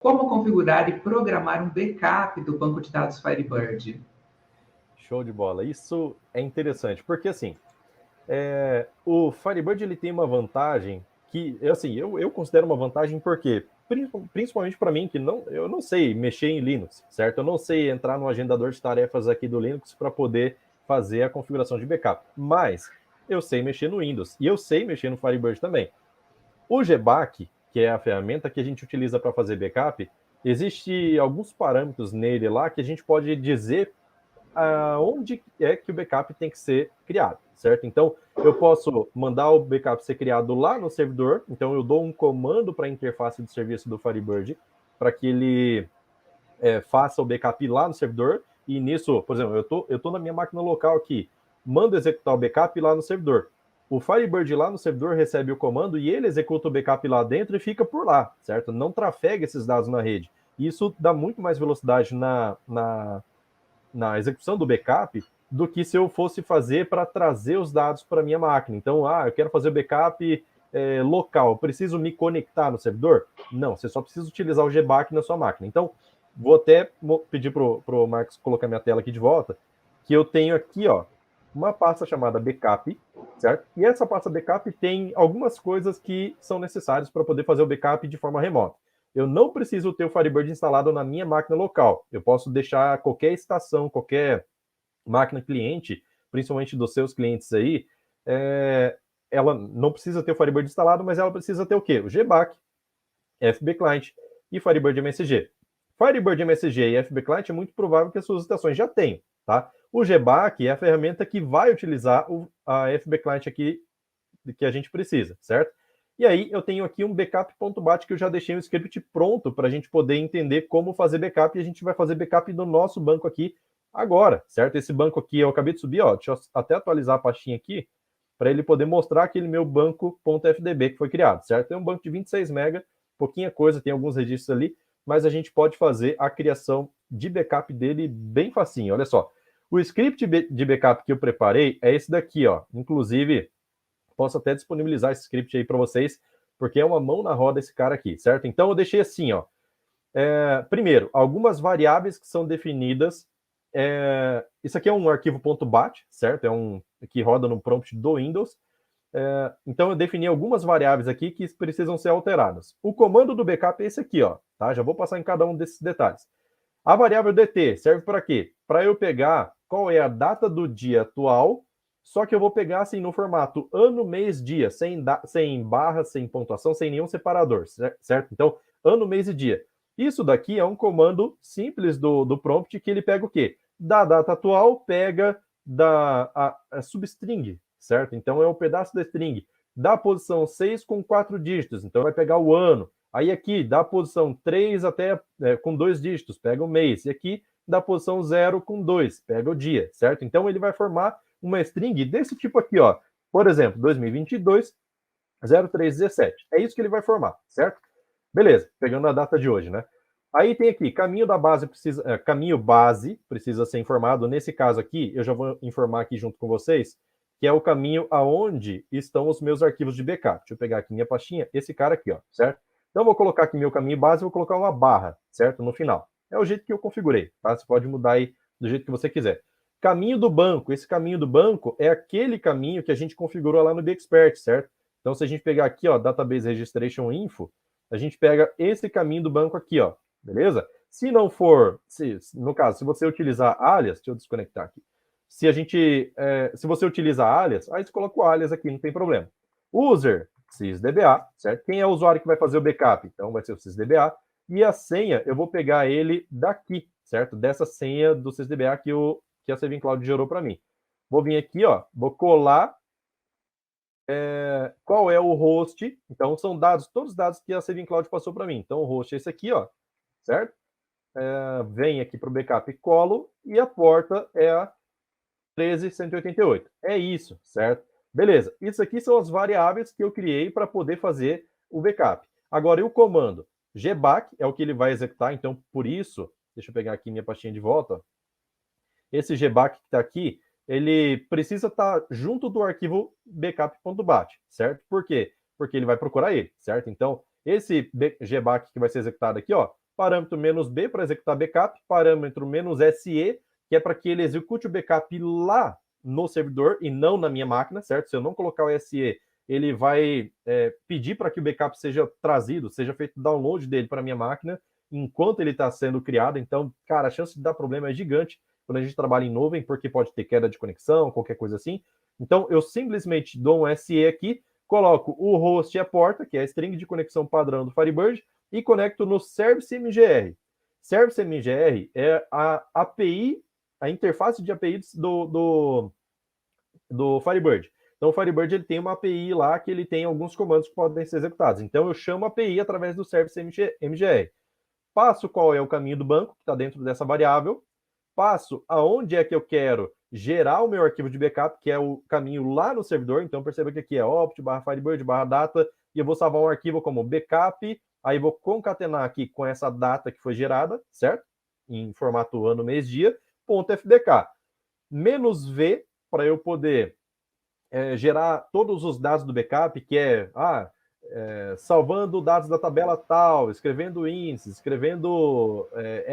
Como configurar e programar um backup do banco de dados Firebird? Show de bola. Isso é interessante, porque assim, o Firebird ele tem uma vantagem que, assim, eu considero uma vantagem porque, principalmente para mim, que eu não sei mexer em Linux, certo? Eu não sei entrar no agendador de tarefas aqui do Linux para poder fazer a configuração de backup, mas eu sei mexer no Windows e eu sei mexer no Firebird também. O GBAC, que é a ferramenta que a gente utiliza para fazer backup, existe alguns parâmetros nele lá que a gente pode dizer onde é que o backup tem que ser criado, certo? Então, eu posso mandar o backup ser criado lá no servidor, então eu dou um comando para a interface do serviço do Firebird, para que ele faça o backup lá no servidor, e nisso, por exemplo, eu tô na minha máquina local aqui, mando executar o backup lá no servidor. O Firebird lá no servidor recebe o comando e ele executa o backup lá dentro e fica por lá, certo? Não trafega esses dados na rede. Isso dá muito mais velocidade na execução do backup do que se eu fosse fazer para trazer os dados para minha máquina. Então, eu quero fazer o backup local, preciso me conectar no servidor? Não, você só precisa utilizar o GBAC na sua máquina. Então, vou até pedir para o Marcos colocar minha tela aqui de volta, que eu tenho aqui, ó, uma pasta chamada backup, certo? E essa pasta backup tem algumas coisas que são necessárias para poder fazer o backup de forma remota. Eu não preciso ter o Firebird instalado na minha máquina local. Eu posso deixar qualquer estação, qualquer máquina cliente, principalmente dos seus clientes aí, ela não precisa ter o Firebird instalado, mas ela precisa ter o quê? O GBAC, FB Client e Firebird MSG. Firebird MSG e FB Client é muito provável que as suas estações já tenham, tá? O GBAC é a ferramenta que vai utilizar a FB Client aqui que a gente precisa, certo? E aí eu tenho aqui um backup.bat que eu já deixei um script pronto para a gente poder entender como fazer backup, e a gente vai fazer backup do nosso banco aqui agora, certo? Esse banco aqui eu acabei de subir, ó, deixa eu até atualizar a pastinha aqui para ele poder mostrar aquele meu banco.fdb que foi criado, certo? É um banco de 26 MB, pouquinha coisa, tem alguns registros ali, mas a gente pode fazer a criação de backup dele bem facinho. Olha só, o script de backup que eu preparei é esse daqui, ó. Inclusive, posso até disponibilizar esse script aí para vocês, porque é uma mão na roda esse cara aqui, certo? Então eu deixei assim, ó. Primeiro, algumas variáveis que são definidas. Isso aqui é um arquivo .bat, certo? É um que roda no prompt do Windows. Então eu defini algumas variáveis aqui que precisam ser alteradas. O comando do backup é esse aqui, ó. Tá? Já vou passar em cada um desses detalhes. A variável DT serve para quê? Para eu pegar qual é a data do dia atual, só que eu vou pegar assim no formato ano, mês, dia, sem barra, sem pontuação, sem nenhum separador, certo? Então, ano, mês e dia. Isso daqui é um comando simples do prompt que ele pega o quê? Da data atual, pega a substring, certo? Então, é o pedaço da string da posição 6 com 4 dígitos. Então, vai pegar o ano. Aí aqui, da posição 3 até com 2 dígitos, pega o mês. E aqui, da posição 0 com 2, pega o dia, certo? Então, ele vai formar uma string desse tipo aqui, ó. Por exemplo, 2022, 0317. É isso que ele vai formar, certo? Beleza, pegando a data de hoje, né? Aí tem aqui, caminho base precisa ser informado. Nesse caso aqui, eu já vou informar aqui junto com vocês, que é o caminho aonde estão os meus arquivos de backup. Deixa eu pegar aqui minha pastinha, esse cara aqui, ó, certo? Então, eu vou colocar aqui meu caminho base, vou colocar uma barra, certo? No final. É o jeito que eu configurei, tá? Você pode mudar aí do jeito que você quiser. Caminho do banco. Esse caminho do banco é aquele caminho que a gente configurou lá no BXpert, certo? Então, se a gente pegar aqui, ó, Database Registration Info, a gente pega esse caminho do banco aqui, ó, beleza? Se não for, no caso, se você utilizar alias, deixa eu desconectar aqui. Se você utiliza alias, aí você coloca o alias aqui, não tem problema. User, sysdba, certo? Quem é o usuário que vai fazer o backup? Então, vai ser o sysdba. E a senha, eu vou pegar ele daqui, certo? Dessa senha do sysdba que a Saving Cloud gerou para mim. Vou vir aqui, ó, vou colar qual é o host. Então, são dados, todos os dados que a Saving Cloud passou para mim. Então, o host é esse aqui, ó, certo? Vem aqui para o backup e colo, e a porta é a 13188. É isso, certo? Beleza. Isso aqui são as variáveis que eu criei para poder fazer o backup. Agora, e o comando? GBAC é o que ele vai executar, então, por isso, deixa eu pegar aqui minha pastinha de volta. Esse GBAC que está aqui, ele precisa estar junto do arquivo backup.bat, certo? Por quê? Porque ele vai procurar ele, certo? Então, esse GBAC que vai ser executado aqui, ó, parâmetro "-b" para executar backup, parâmetro "-se", que é para que ele execute o backup lá no servidor e não na minha máquina, certo? Se eu não colocar o SE, ele vai pedir para que o backup seja trazido, seja feito download dele para a minha máquina, enquanto ele está sendo criado. Então, cara, a chance de dar problema é gigante quando a gente trabalha em nuvem, porque pode ter queda de conexão, qualquer coisa assim. Então, eu simplesmente dou um SE aqui, coloco o host e a porta, que é a string de conexão padrão do Firebird, e conecto no Service MGR. Service MGR é a API, a interface de API do Firebird. Então, o Firebird ele tem uma API lá que ele tem alguns comandos que podem ser executados. Então, eu chamo a API através do Service MGR. Passo qual é o caminho do banco, que está dentro dessa variável. Passo aonde é que eu quero gerar o meu arquivo de backup, que é o caminho lá no servidor. Então, perceba que aqui é opt/firebird/data, e eu vou salvar um arquivo como backup, aí vou concatenar aqui com essa data que foi gerada, certo? Em formato ano, mês, dia, .fdk. -v, para eu poder gerar todos os dados do backup, que salvando dados da tabela tal, escrevendo índices, escrevendo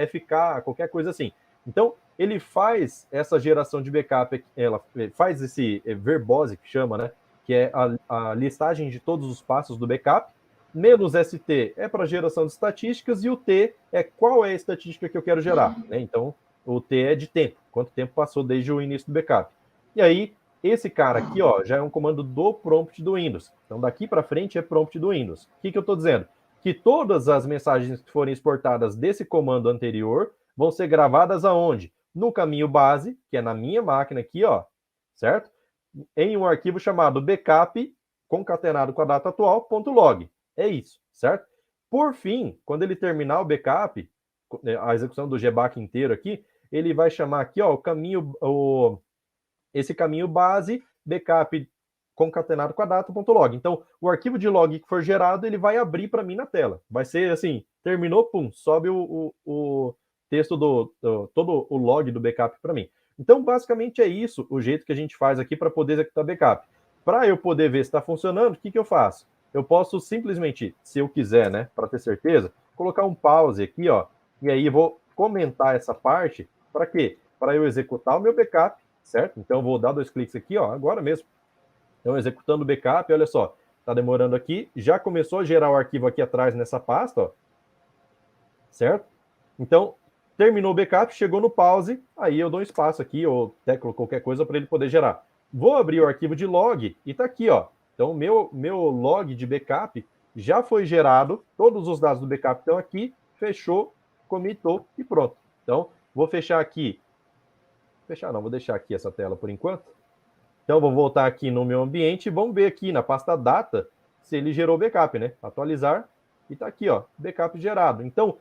FK, qualquer coisa assim. Então, ele faz essa geração de backup, ela faz esse verbose, que chama, né? Que é a listagem de todos os passos do backup. -st é para geração de estatísticas, e o T é qual é a estatística que eu quero gerar, né? Então, o T é de tempo, quanto tempo passou desde o início do backup. E aí, esse cara aqui, ó, já é um comando do prompt do Windows. Então, daqui para frente é prompt do Windows. O que eu estou dizendo? Que todas as mensagens que forem exportadas desse comando anterior vão ser gravadas aonde? No caminho base, que é na minha máquina aqui, ó, certo? Em um arquivo chamado backup, concatenado com a data atual, .log. É isso, certo? Por fim, quando ele terminar o backup, a execução do GBAC inteiro aqui, ele vai chamar aqui, ó, esse caminho base, backup concatenado com a data.log. Então, o arquivo de log que for gerado, ele vai abrir para mim na tela. Vai ser assim, terminou, pum, sobe o texto todo o log do backup para mim. Então, basicamente é isso, o jeito que a gente faz aqui para poder executar backup. Para eu poder ver se está funcionando, o que eu faço? Eu posso simplesmente, se eu quiser, né, para ter certeza, colocar um pause aqui, ó, e aí eu vou comentar essa parte. Para quê? Para eu executar o meu backup, certo? Então, eu vou dar 2 cliques aqui, ó, agora mesmo. Então, executando o backup, olha só, está demorando aqui, já começou a gerar o arquivo aqui atrás nessa pasta, ó, certo? Então, terminou o backup, chegou no pause, aí eu dou um espaço aqui, ou teclo qualquer coisa para ele poder gerar. Vou abrir o arquivo de log e está aqui, ó. Então, meu log de backup já foi gerado, todos os dados do backup estão aqui, fechou, comitou e pronto. Então, vou fechar aqui. Fechar não, vou deixar aqui essa tela por enquanto. Então, vou voltar aqui no meu ambiente e vamos ver aqui na pasta data se ele gerou backup, né? Atualizar e está aqui, ó, backup gerado. Então,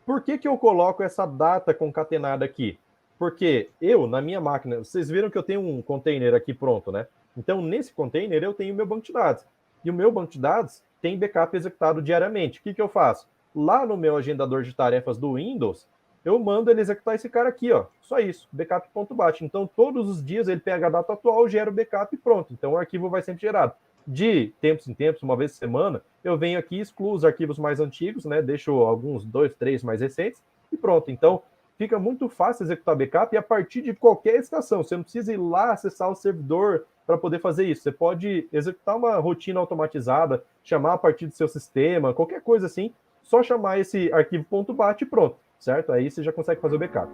por que eu coloco essa data concatenada aqui? Porque eu, na minha máquina, vocês viram que eu tenho um container aqui pronto, né? Então, nesse container, eu tenho meu banco de dados. E o meu banco de dados tem backup executado diariamente. O que eu faço? Lá no meu agendador de tarefas do Windows, eu mando ele executar esse cara aqui, ó. Só isso, backup.bat. Então, todos os dias ele pega a data atual, gera o backup e pronto. Então, o arquivo vai sempre gerado. De tempos em tempos, uma vez por semana, eu venho aqui e excluo os arquivos mais antigos, né? Deixo alguns 2, 3 mais recentes e pronto. Então, fica muito fácil executar backup e a partir de qualquer estação. Você não precisa ir lá acessar o servidor para poder fazer isso. Você pode executar uma rotina automatizada, chamar a partir do seu sistema, qualquer coisa assim, só chamar esse arquivo .bat e pronto, certo? Aí você já consegue fazer o backup.